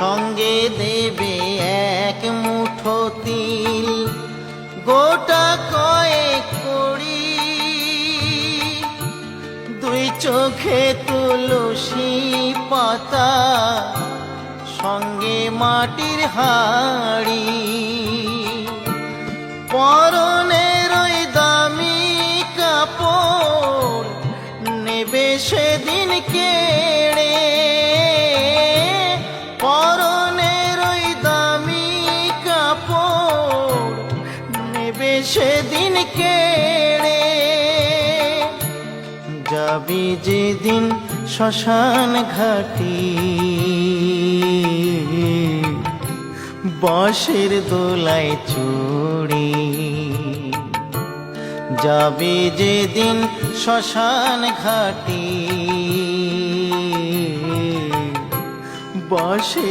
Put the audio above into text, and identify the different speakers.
Speaker 1: সঙ্গে দেবে এক মুঠো তিল, গোটা কয়েক কড়ি, দুই চোখে তুলসী পাতা, সঙ্গে মাটির হাড়ি। পরনের ওই দামি কাপড় নেবে সেদিন কেড়ে, পরনের ওই দামি কাপড় নেবে সেদিন কেড়ে। যাবি যেদিন শ্মশান ঘাটি, বাঁশের দোলায় চড়ি, যাবি যেদিন শ্মশান ঘাটি, বাঁশের